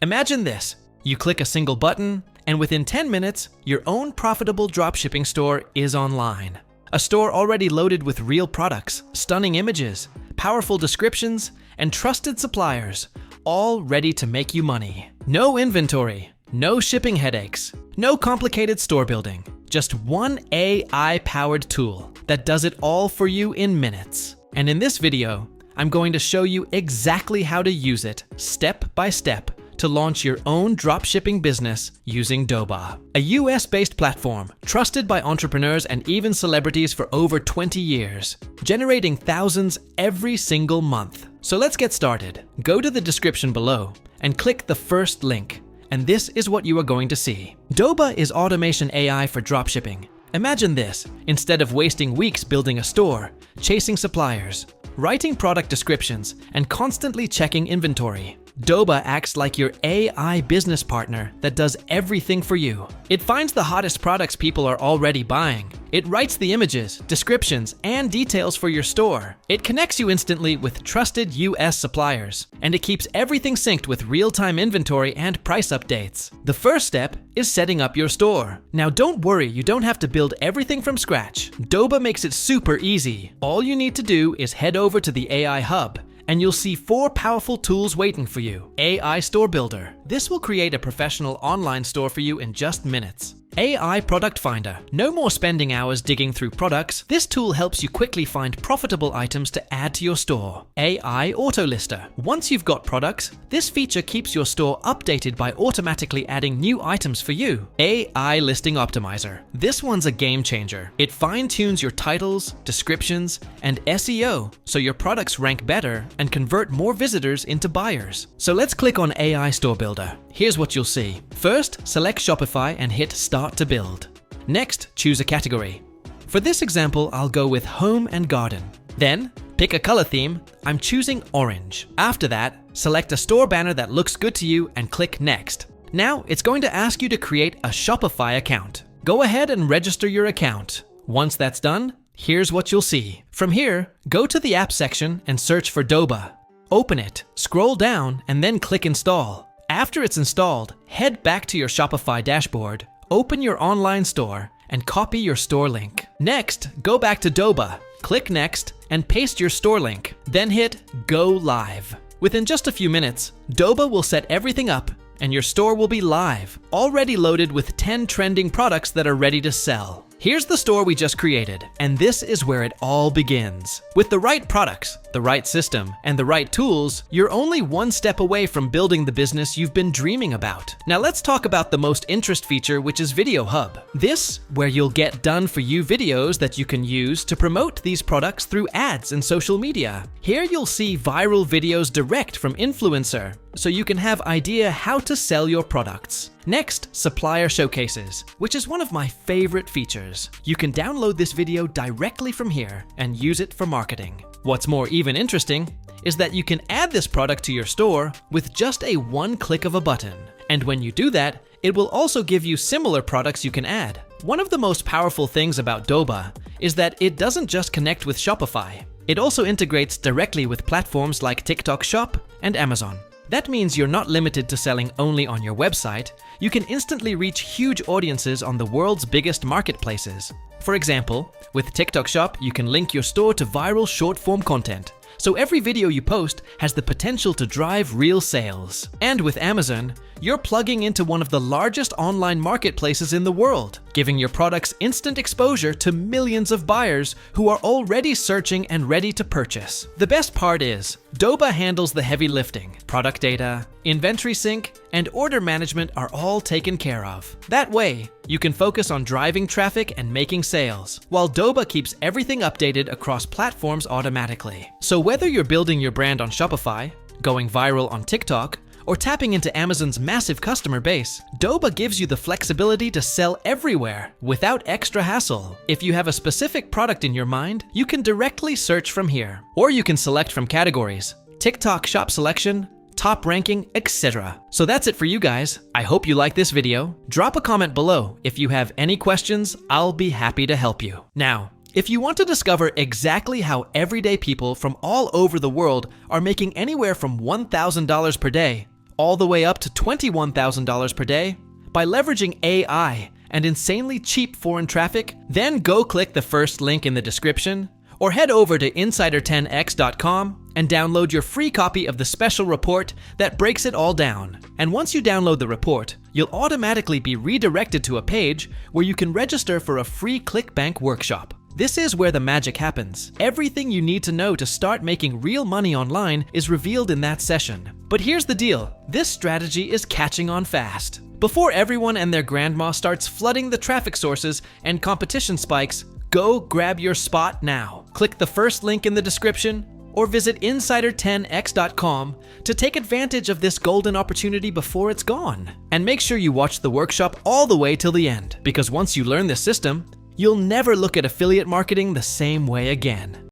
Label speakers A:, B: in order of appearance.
A: Imagine this. You click a single button, and within 10 minutes, your own profitable dropshipping store is online. A store already loaded with real products, stunning images, powerful descriptions, and trusted suppliers, all ready to make you money. No inventory, no shipping headaches, no complicated store building, just one AI-powered tool that does it all for you in minutes. And in this video, I'm going to show you exactly how to use it step by step to launch your own dropshipping business using Doba, a US-based platform trusted by entrepreneurs and even celebrities for over 20 years, generating thousands every single month. So let's get started. Go to the description below and click the first link, and this is what you are going to see. Doba is automation AI for dropshipping. Imagine this: instead of wasting weeks building a store, chasing suppliers, writing product descriptions, and constantly checking inventory, Doba acts like your AI business partner that does everything for you. It finds the hottest products people are already buying. It writes the images, descriptions, and details for your store. It connects you instantly with trusted US suppliers, and it keeps everything synced with real-time inventory and price updates. The first step is setting up your store. Now don't worry, you don't have to build everything from scratch. Doba makes it super easy. All you need to do is head over to the AI Hub, and you'll see 4 powerful tools waiting for you. AI Store Builder. This will create a professional online store for you in just minutes. AI Product Finder. No more spending hours digging through products. This tool helps you quickly find profitable items to add to your store. AI Auto Lister. Once you've got products, this feature keeps your store updated by automatically adding new items for you. AI Listing Optimizer. This one's a game changer. It fine-tunes your titles, descriptions, and SEO so your products rank better and convert more visitors into buyers. So let's click on AI Store Builder. Here's what you'll see. First, select Shopify and hit Start to Build. Next, choose a category. For this example, I'll go with Home and Garden. Then, pick a color theme. I'm choosing orange. After that, select a store banner that looks good to you and click Next. Now, it's going to ask you to create a Shopify account. Go ahead and register your account. Once that's done, here's what you'll see. From here, go to the app section and search for Doba. Open it, scroll down, and then click Install. After it's installed, head back to your Shopify dashboard, open your online store, and copy your store link. Next, go back to Doba, click Next, and paste your store link. Then hit Go Live. Within just a few minutes, Doba will set everything up, and your store will be live, already loaded with 10 trending products that are ready to sell. Here's the store we just created, and this is where it all begins. With the right products, the right system, and the right tools, you're only one step away from building the business you've been dreaming about. Now let's talk about the most interest feature, which is Video Hub. This, where you'll get done for you videos that you can use to promote these products through ads and social media. Here you'll see viral videos direct from influencer, so you can have idea how to sell your products. Next, supplier showcases, which is one of my favorite features. You can download this video directly from here and use it for marketing. What's more even interesting is that you can add this product to your store with just a one click of a button. And when you do that, it will also give you similar products you can add. One of the most powerful things about Doba is that it doesn't just connect with Shopify. It also integrates directly with platforms like TikTok Shop and Amazon. That means you're not limited to selling only on your website. You can instantly reach huge audiences on the world's biggest marketplaces. For example, with TikTok Shop, you can link your store to viral short-form content, so every video you post has the potential to drive real sales. And with Amazon, you're plugging into one of the largest online marketplaces in the world, giving your products instant exposure to millions of buyers who are already searching and ready to purchase. The best part is, Doba handles the heavy lifting. Product data, inventory sync, and order management are all taken care of. That way, you can focus on driving traffic and making sales, while Doba keeps everything updated across platforms automatically. So whether you're building your brand on Shopify, going viral on TikTok, or tapping into Amazon's massive customer base, Doba gives you the flexibility to sell everywhere without extra hassle. If you have a specific product in your mind, you can directly search from here. Or you can select from categories, TikTok Shop selection, top ranking, etc. So that's it for you guys. I hope you like this video. Drop a comment below if you have any questions. I'll be happy to help you. Now, if you want to discover exactly how everyday people from all over the world are making anywhere from $1,000 per day all the way up to $21,000 per day by leveraging AI and insanely cheap foreign traffic? Then go click the first link in the description or head over to insider10x.com and download your free copy of the special report that breaks it all down. And once you download the report, you'll automatically be redirected to a page where you can register for a free ClickBank workshop. This is where the magic happens. Everything you need to know to start making real money online is revealed in that session. But here's the deal, this strategy is catching on fast. Before everyone and their grandma starts flooding the traffic sources and competition spikes, go grab your spot now. Click the first link in the description or visit insider10x.com to take advantage of this golden opportunity before it's gone. And make sure you watch the workshop all the way till the end, because once you learn this system, you'll never look at affiliate marketing the same way again.